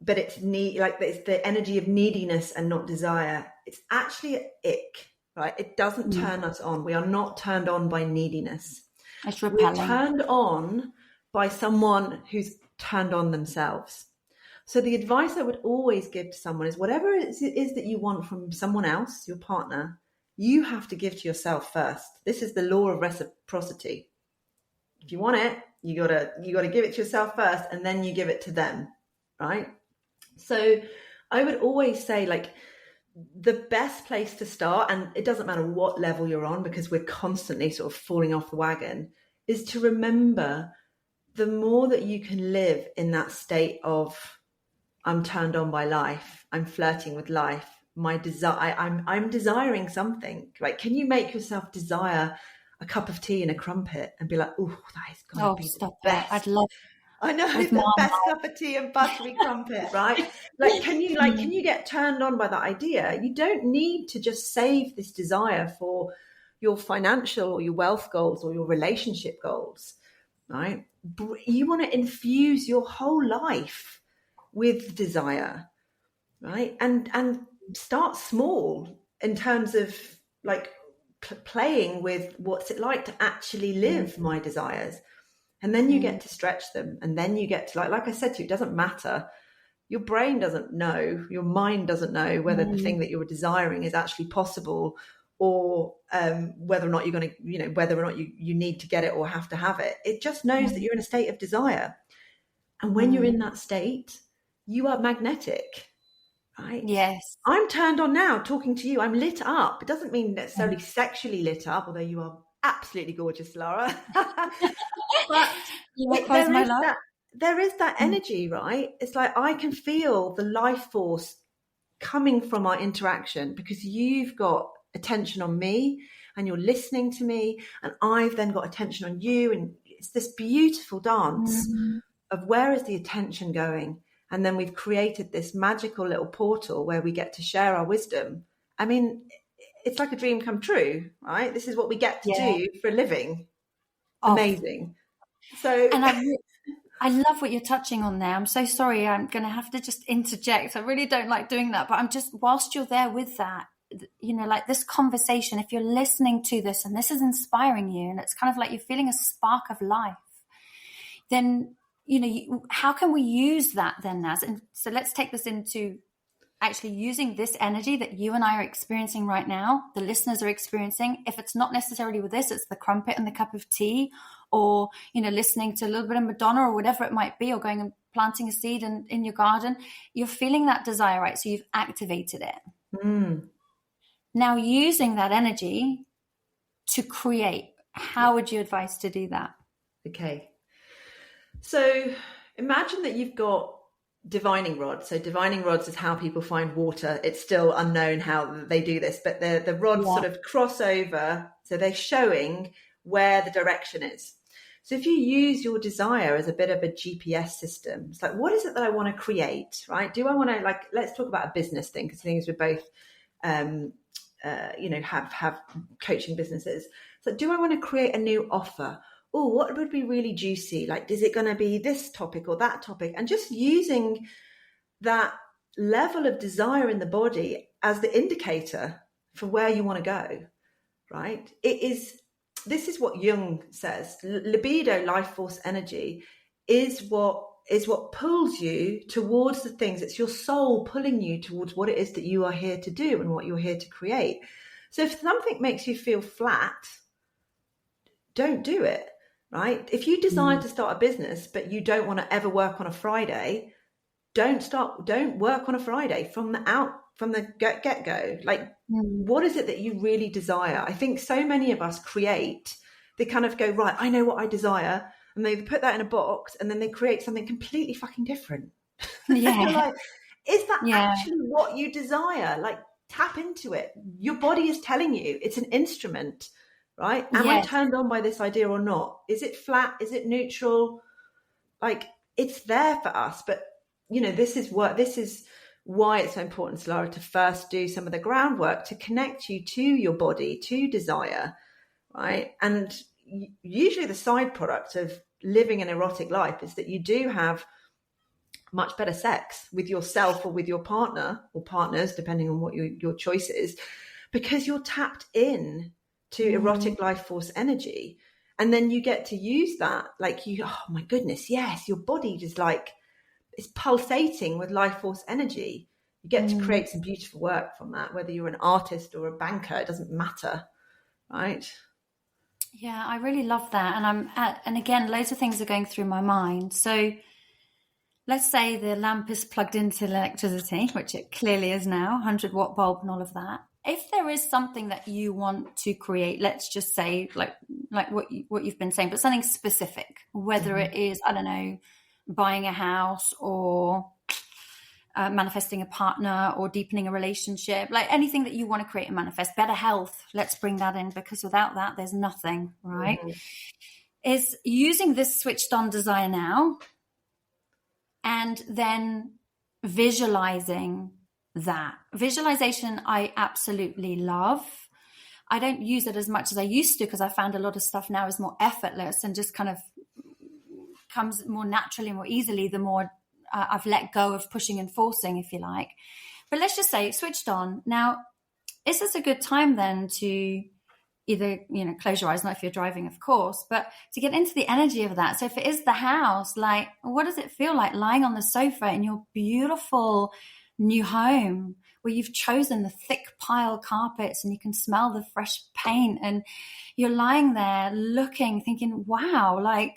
but it's the energy of neediness and not desire, it's actually an ick. Right? It doesn't turn us on. We are not turned on by neediness. It's repelling. We're turned on by someone who's turned on themselves. So the advice I would always give to someone is, whatever it is that you want from someone else, your partner, you have to give to yourself first. This is the law of reciprocity. If you want it, you gotta give it to yourself first, and then you give it to them, right? So I would always say, like, the best place to start, and it doesn't matter what level you're on, because we're constantly sort of falling off the wagon, is to remember, the more that you can live in that state of, I'm turned on by life, I'm flirting with life, my desire, I'm desiring something. Like, can you make yourself desire a cup of tea and a crumpet and be like, oh, that is gonna be the best. I'd love I know, it's the best cup of tea and buttery crumpet, right? Can you get turned on by that idea? You don't need to just save this desire for your financial or your wealth goals or your relationship goals, right? You want to infuse your whole life with desire, right? And start small in terms of, like, playing with what's it like to actually live my desires. And then you get to stretch them. And then you get to, like I said to you, it doesn't matter. Your brain doesn't know, your mind doesn't know whether the thing that you're desiring is actually possible, or whether or not you're going to, whether or not you need to get it or have to have it. It just knows that you're in a state of desire. And when you're in that state, you are magnetic, right? Yes. I'm turned on now talking to you. I'm lit up. It doesn't mean necessarily sexually lit up, although you are absolutely gorgeous, Salarah. But there is that energy, right? It's like, I can feel the life force coming from our interaction, because you've got attention on me and you're listening to me, and I've then got attention on you, and it's this beautiful dance of where is the attention going. And then we've created this magical little portal where we get to share our wisdom. I mean, it's like a dream come true, right? This is what we get to do for a living. Amazing. So, and I love what you're touching on there. I'm so sorry. I'm going to have to just interject. I really don't like doing that, but I'm just, whilst you're there with that, you know, like this conversation, if you're listening to this and this is inspiring you and it's kind of like you're feeling a spark of life, then, you know, how can we use that then, Naz? And so let's take this into actually using this energy that you and I are experiencing right now, the listeners are experiencing. If it's not necessarily with this, it's the crumpet and the cup of tea, or, you know, listening to a little bit of Madonna or whatever it might be, or going and planting a seed in your garden. You're feeling that desire, right? So you've activated it. Now using that energy to create, how would you advise to do that? Okay. So imagine that you've got divining rods. So divining rods is how people find water. It's still unknown how they do this, but the rods sort of cross over. So they're showing where the direction is. So if you use your desire as a bit of a GPS system, it's like, what is it that I want to create, right? Do I want to, like, let's talk about a business thing, because things we're both, you know, have coaching businesses. So do I want to create a new offer? Oh, what would be really juicy? Like, is it going to be this topic or that topic? And just using that level of desire in the body as the indicator for where you want to go, right? This is what Jung says. Libido, life force energy, is what pulls you towards the things. It's your soul pulling you towards what it is that you are here to do and what you're here to create. So if something makes you feel flat, don't do it. Right? If you desire to start a business, but you don't want to ever work on a Friday, don't work on a Friday from the get-go. Like, what is it that you really desire? I think so many of us they kind of go, right, I know what I desire. And they put that in a box and then they create something completely fucking different. Yeah. Like, is that actually what you desire? Like, tap into it. Your body is telling you. It's an instrument. Right? Am I turned on by this idea or not? Is it flat? Is it neutral? Like, it's there for us. But, you know, this is why it's so important, Salarah, to first do some of the groundwork to connect you to your body, to desire, right? And usually the side product of living an erotic life is that you do have much better sex with yourself or with your partner or partners, depending on what your choice is, because you're tapped in to erotic life force energy. And then you get to use that, like, oh my goodness, yes, your body just like it's pulsating with life force energy. You get to create some beautiful work from that, whether you're an artist or a banker, it doesn't matter, right? Yeah, I really love that. And again, loads of things are going through my mind. So let's say the lamp is plugged into electricity, which it clearly is now, 100-watt bulb and all of that. If there is something that you want to create, let's just say like what you've been saying, but something specific, whether it is, I don't know, buying a house or manifesting a partner or deepening a relationship, like anything that you want to create and manifest, better health, let's bring that in, because without that, there's nothing, right? Is using this switched on desire now and then visualizing that. Visualization, I absolutely love. I don't use it as much as I used to because I found a lot of stuff now is more effortless and just kind of comes more naturally, more easily, the more I've let go of pushing and forcing, if you like. But let's just say switched on. Now, is this a good time then to either, you know, close your eyes, not if you're driving, of course, but to get into the energy of that. So if it is the house, like, what does it feel like lying on the sofa in your beautiful new home where you've chosen the thick pile carpets and you can smell the fresh paint and you're lying there looking, thinking, wow, like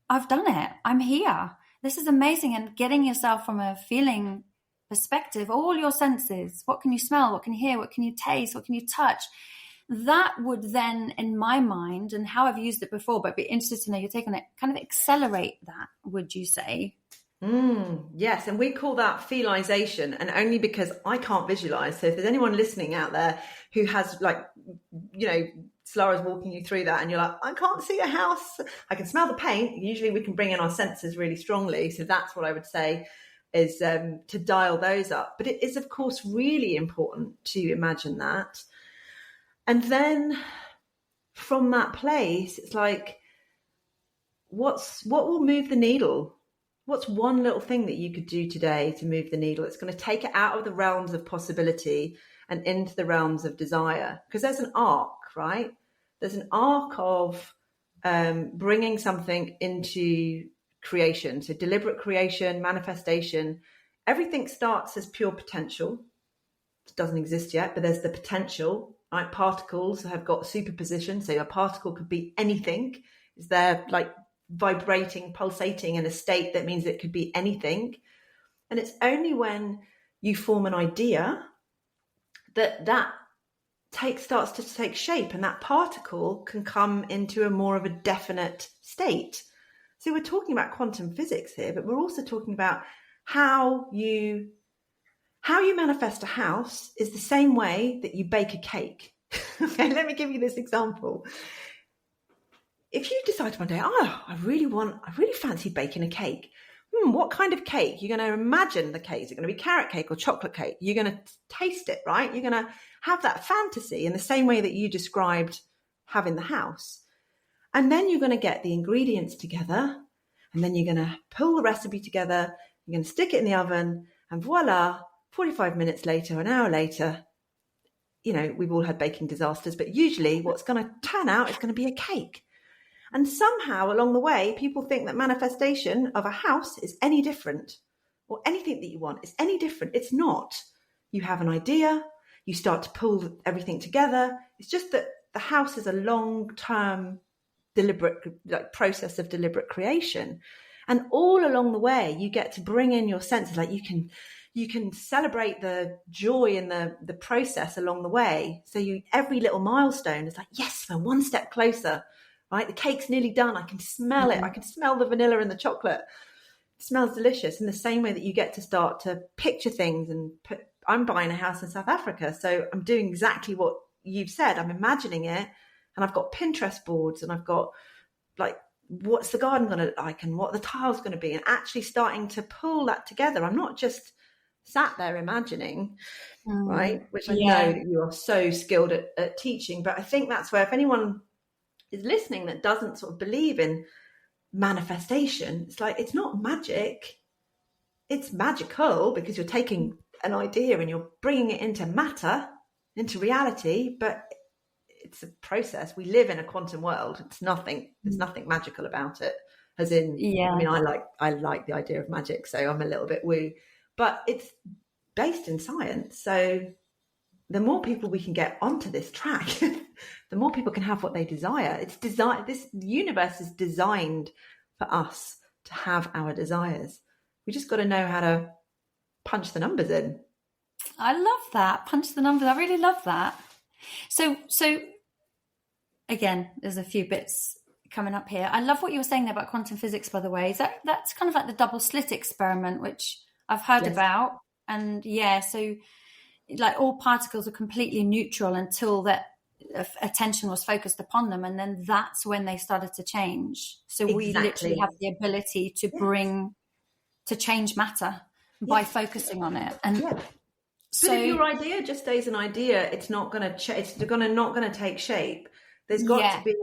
I've done it. I'm here. This is amazing. And getting yourself from a feeling perspective, all your senses, what can you smell? What can you hear? What can you taste? What can you touch? That would then, in my mind, and how I've used it before, but be interested to know your take on it, kind of accelerate that, would you say? Yes, and we call that feelization, and only because I can't visualize. So if there's anyone listening out there who has, like, you know, Salarah's walking you through that and you're like, I can't see a house, I can smell the paint. Usually we can bring in our senses really strongly. So that's what I would say. is to dial those up. But it is, of course, really important to imagine that. And then from that place, it's like, what will move the needle? What's one little thing that you could do today to move the needle? It's going to take it out of the realms of possibility and into the realms of desire. Because there's an arc, right? There's an arc of bringing something into creation. So deliberate creation, manifestation, everything starts as pure potential. It doesn't exist yet, but there's the potential, right? Particles have got superposition. So a particle could be anything. Is there like vibrating, pulsating in a state that means it could be anything. And it's only when you form an idea that starts to take shape, and that particle can come into a more of a definite state. So we're talking about quantum physics here, but we're also talking about how you manifest a house is the same way that you bake a cake. Okay, let me give you this example. If you decide one day, I really fancy baking a cake. What kind of cake? You're going to imagine the cake. Is it going to be carrot cake or chocolate cake? You're going to taste it, right? You're going to have that fantasy in the same way that you described having the house. And then you're going to get the ingredients together, and then you're going to pull the recipe together. You're going to stick it in the oven, and voila, 45 minutes later, an hour later, we've all had baking disasters, but usually what's going to turn out is going to be a cake. And somehow along the way, people think that manifestation of a house is any different, or anything that you want is any different. It's not. You have an idea, you start to pull everything together. It's just that the house is a long-term deliberate process of deliberate creation. And all along the way, you get to bring in your senses. Like you can celebrate the joy in the process along the way. So every little milestone is like, yes, we're one step closer. Right, the cake's nearly done. I can smell it. I can smell the vanilla and the chocolate. It smells delicious. In the same way that you get to start to picture things I'm buying a house in South Africa, so I'm doing exactly what you've said. I'm imagining it, and I've got Pinterest boards, and I've got like, what's the garden going to look like, and what the tile's going to be, and actually starting to pull that together. I'm not just sat there imagining, right? Which I know that you are so skilled at teaching, but I think that's where, if anyone is listening that doesn't sort of believe in manifestation, it's like, it's not magic. It's magical because you're taking an idea and you're bringing it into matter, into reality, but it's a process. We live in a quantum world. There's nothing magical about it. As in, I mean, I like the idea of magic, so I'm a little bit woo, but it's based in science. So the more people we can get onto this track, the more people can have what they desire. This universe is designed for us to have our desires. We just got to know how to punch the numbers in. I love that. Punch the numbers. I really love that. So again, there's a few bits coming up here. I love what you were saying there about quantum physics, by the way. That's kind of like the double slit experiment, which I've heard about. And so like all particles are completely neutral until that attention was focused upon them, and then that's when they started to change. So we literally have the ability to change matter by focusing on it. And so, but if your idea just stays an idea, it's not going to it's not going to take shape. There's got to be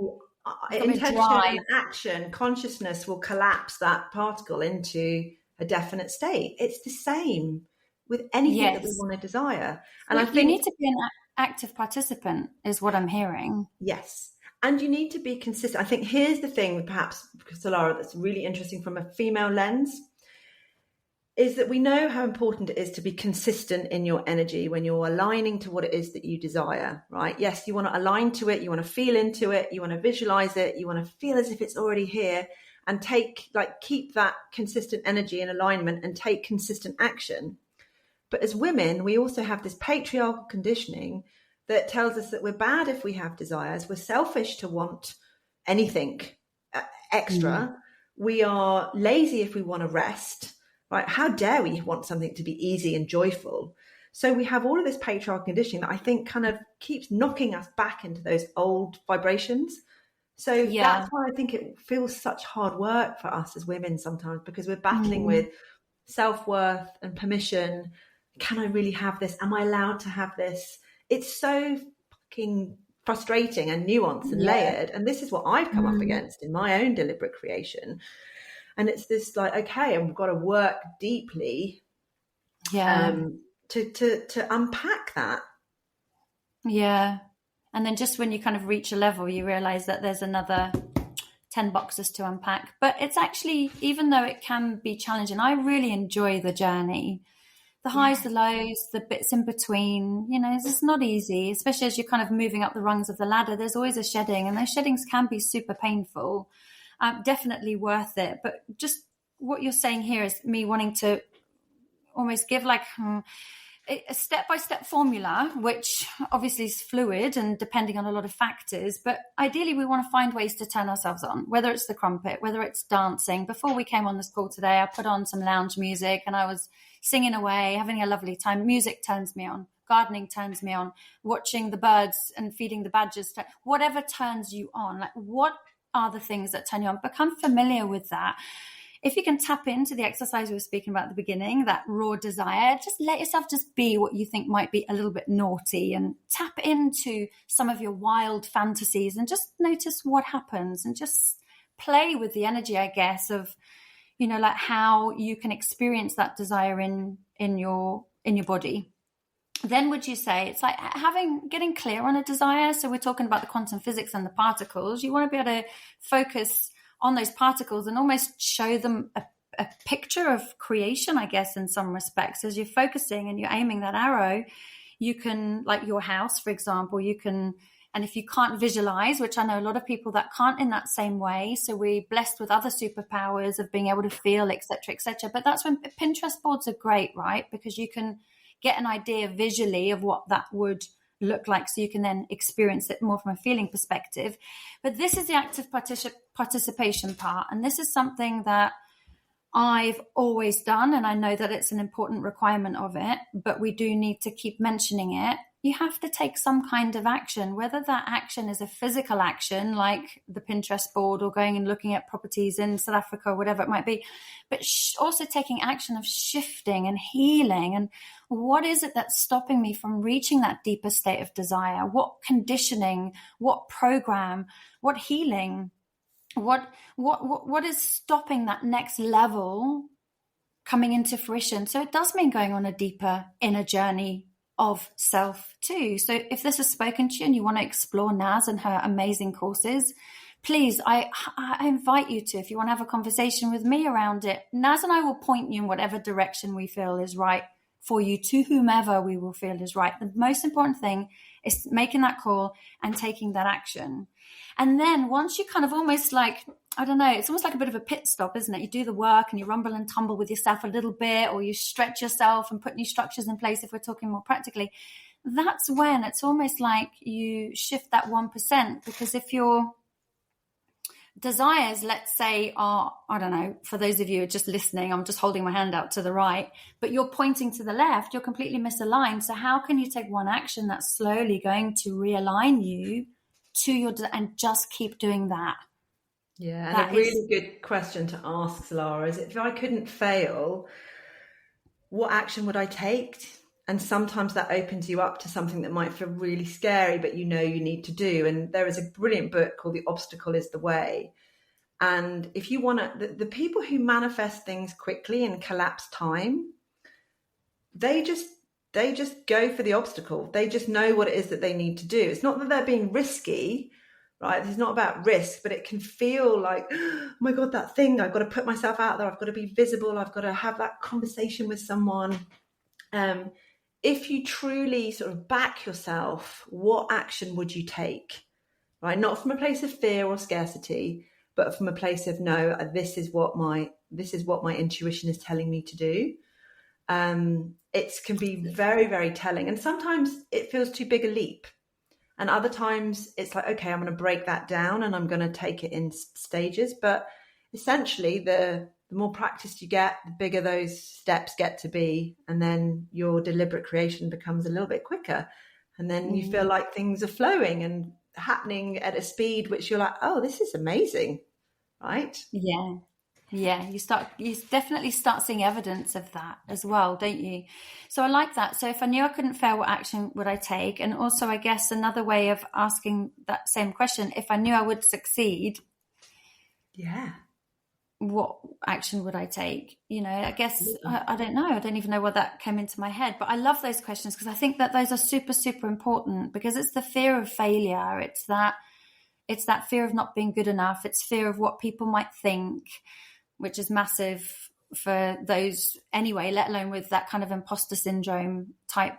intention and action. Consciousness will collapse that particle into a definite state. It's the same with anything that we want to desire. And I think you need to be an active participant is what I'm hearing. Yes. And you need to be consistent. I think here's the thing, perhaps, Salarah, that's really interesting from a female lens, is that we know how important it is to be consistent in your energy when you're aligning to what it is that you desire, right? Yes, you want to align to it. You want to feel into it. You want to visualize it. You want to feel as if it's already here, and keep that consistent energy in alignment and take consistent action. But as women, we also have this patriarchal conditioning that tells us that we're bad if we have desires. We're selfish to want anything extra. We are lazy if we want to rest, right? How dare we want something to be easy and joyful? So we have all of this patriarchal conditioning that I think kind of keeps knocking us back into those old vibrations. So that's why I think it feels such hard work for us as women sometimes, because we're battling with self-worth and permission. Can I really have this? Am I allowed to have this? It's so fucking frustrating and nuanced and layered. And this is what I've come up against in my own deliberate creation. And it's this like, okay, and we've got to work deeply to unpack that. Yeah. And then just when you kind of reach a level, you realize that there's another 10 boxes to unpack. But it's actually, even though it can be challenging, I really enjoy the journey. The highs, the lows, the bits in between, you know, it's not easy, especially as you're kind of moving up the rungs of the ladder. There's always a shedding, and those sheddings can be super painful. Definitely worth it. But just what you're saying here is me wanting to almost give like a step-by-step formula, which obviously is fluid and depending on a lot of factors. But ideally, we want to find ways to turn ourselves on, whether it's the crumpet, whether it's dancing. Before we came on this call today, I put on some lounge music and I was singing away, having a lovely time. Music turns me on. Gardening turns me on. Watching the birds and feeding the badgers. Whatever turns you on. Like, what are the things that turn you on? Become familiar with that. If you can tap into the exercise we were speaking about at the beginning, that raw desire, just let yourself just be what you think might be a little bit naughty, and tap into some of your wild fantasies and just notice what happens, and just play with the energy, I guess, of, you know, like how you can experience that desire in your body. Then would you say it's like getting clear on a desire? So we're talking about the quantum physics and the particles. You want to be able to focus on those particles and almost show them a picture of creation, I guess, in some respects. As you're focusing and you're aiming that arrow, you can, like your house, for example, you can, and if you can't visualize, which I know a lot of people that can't in that same way, so we're blessed with other superpowers of being able to feel, etc., etc. But that's when Pinterest boards are great, right? Because you can get an idea visually of what that would look like, so you can then experience it more from a feeling perspective. But this is the active participation part, and this is something that I've always done, and I know that it's an important requirement of it, but we do need to keep mentioning it. You have to take some kind of action, whether that action is a physical action like the Pinterest board or going and looking at properties in South Africa or whatever it might be, but also taking action of shifting and healing. And what is it that's stopping me from reaching that deeper state of desire? What conditioning, what program, what healing, what is stopping that next level coming into fruition? So it does mean going on a deeper inner journey of self too. So if this has spoken to you and you want to explore Naz and her amazing courses, please, I invite you to, if you want to have a conversation with me around it, Naz and I will point you in whatever direction we feel is right for you, to whomever we will feel is right. The most important thing is making that call and taking that action. And then once you kind of almost like, I don't know, it's almost like a bit of a pit stop, isn't it? You do the work and you rumble and tumble with yourself a little bit, or you stretch yourself and put new structures in place, if we're talking more practically. That's when it's almost like you shift that 1%, because if your desires, let's say, are, I don't know, for those of you who are just listening, I'm just holding my hand out to the right, but you're pointing to the left, you're completely misaligned. So how can you take one action that's slowly going to realign you to your, and just keep doing that? Yeah, and that a really good question to ask, Salarah, is if I couldn't fail, what action would I take? And sometimes that opens you up to something that might feel really scary, but you know you need to do. And there is a brilliant book called The Obstacle is the Way. And if you want to, the people who manifest things quickly and collapse time, they just go for the obstacle. They just know what it is that they need to do. It's not that they're being risky, right? It's not about risk, but it can feel like, oh my God, that thing, I've got to put myself out there. I've got to be visible. I've got to have that conversation with someone. If you truly sort of back yourself, what action would you take, right? Not from a place of fear or scarcity, but from a place of, no, this is what my intuition is telling me to do. It can be very, very telling. And sometimes it feels too big a leap. And other times it's like, okay, I'm going to break that down and I'm going to take it in stages. But essentially, the more practice you get, the bigger those steps get to be. And then your deliberate creation becomes a little bit quicker. And then you feel like things are flowing and happening at a speed which you're like, oh, this is amazing, right? Yeah. Yeah, you definitely start seeing evidence of that as well, don't you? So I like that. So if I knew I couldn't fail, what action would I take? And also, I guess another way of asking that same question, if I knew I would succeed, Yeah. what action would I take? I guess I don't know. I don't even know what that came into my head, but I love those questions because I think that those are super, super important, because it's the fear of failure. It's that fear of not being good enough. It's fear of what people might think, which is massive for those anyway, let alone with that kind of imposter syndrome type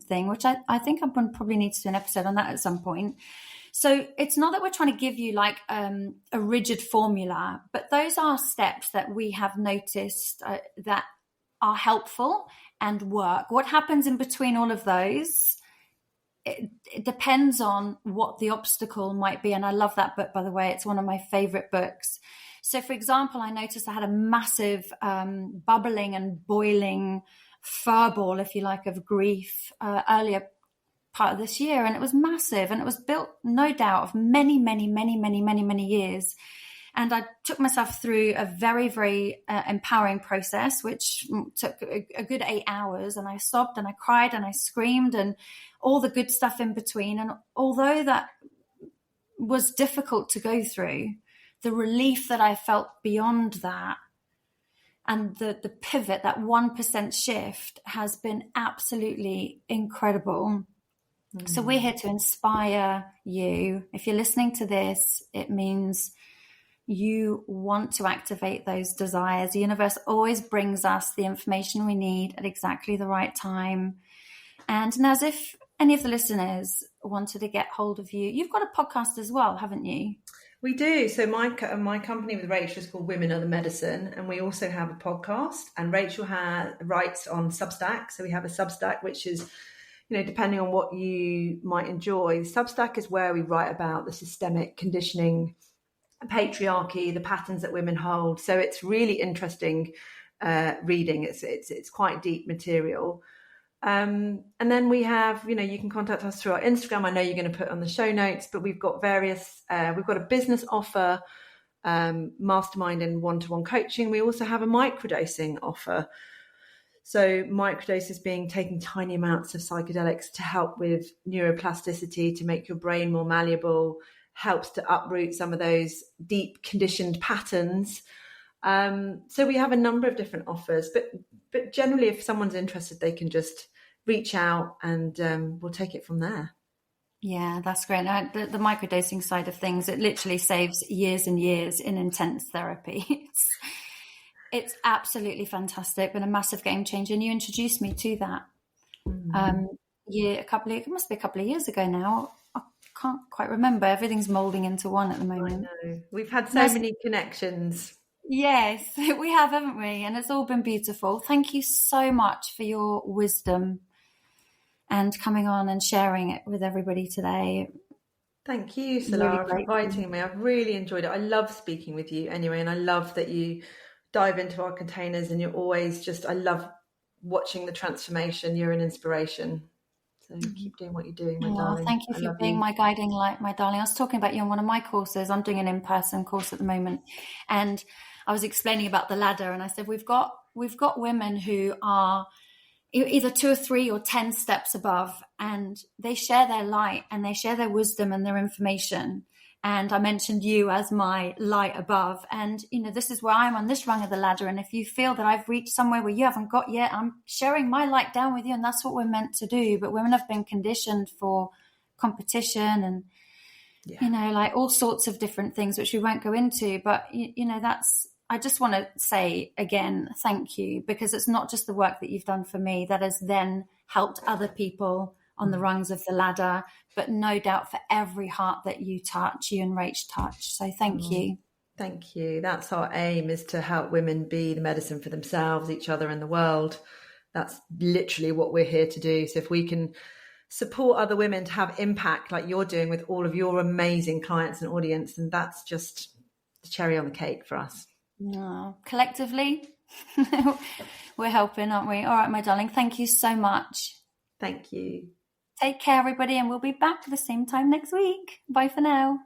thing, which I think I'm going to probably need to do an episode on that at some point. So it's not that we're trying to give you like a rigid formula, but those are steps that we have noticed that are helpful and work. What happens in between all of those, it depends on what the obstacle might be. And I love that book, by the way. It's one of my favorite books. So, for example, I noticed I had a massive bubbling and boiling furball, if you like, of grief earlier part of this year. And it was massive. And it was built, no doubt, of many, many, many, many, many, many years. And I took myself through a very, very empowering process, which took a good 8 hours. And I sobbed and I cried and I screamed and all the good stuff in between. And although that was difficult to go through, the relief that I felt beyond that and the pivot, that 1% shift, has been absolutely incredible. So we're here to inspire you. If you're listening to this, it means you want to activate those desires. The universe always brings us the information we need at exactly the right time. And as if any of the listeners wanted to get hold of you, you've got a podcast as well, haven't you? We do. So my company with Rachel is called Women Are the Medicine, and we also have a podcast. And Rachel writes on Substack. So we have a Substack, which is, depending on what you might enjoy. Substack is where we write about the systemic conditioning, patriarchy, the patterns that women hold. So it's really interesting reading. It's quite deep material. And then we have, you can contact us through our Instagram. I know you're going to put on the show notes, but we've got we've got a business offer, mastermind and one-to-one coaching. We also have a microdosing offer. So microdoses being taking tiny amounts of psychedelics to help with neuroplasticity, to make your brain more malleable, helps to uproot some of those deep conditioned patterns. So we have a number of different offers, but generally if someone's interested, they can just reach out and we'll take it from there. Yeah, that's great. The microdosing side of things, it literally saves years and years in intense therapy. It's absolutely fantastic, been a massive game changer. And you introduced me to that it must be a couple of years ago now. I can't quite remember. Everything's molding into one at the moment. I know. We've had so many connections. Yes, we have, haven't we? And it's all been beautiful. Thank you so much for your wisdom and coming on and sharing it with everybody today. Thank you, Salarah, for inviting me. I've really enjoyed it. I love speaking with you anyway, and I love that you dive into our containers and you're always I love watching the transformation. You're an inspiration. So keep doing what you're doing, my darling. Thank you for being my guiding light, my darling. I was talking about you on one of my courses. I'm doing an in-person course at the moment. And I was explaining about the ladder, and I said, we've got women who are either 2 or 3 or 10 steps above, and they share their light and they share their wisdom and their information. And I mentioned you as my light above. And, this is where I'm on this rung of the ladder. And if you feel that I've reached somewhere where you haven't got yet, I'm sharing my light down with you. And that's what we're meant to do. But women have been conditioned for competition and, like all sorts of different things, which we won't go into. But, I just want to say again, thank you, because it's not just the work that you've done for me that has then helped other people on the rungs of the ladder, but no doubt for every heart that you touch, you and Rach touch. So thank you. Thank you. That's our aim, is to help women be the medicine for themselves, each other and the world. That's literally what we're here to do. So if we can support other women to have impact like you're doing with all of your amazing clients and audience, then that's just the cherry on the cake for us. No, collectively, we're helping, aren't we? All right, my darling. Thank you so much. Thank you. Take care, everybody, and we'll be back at the same time next week. Bye for now.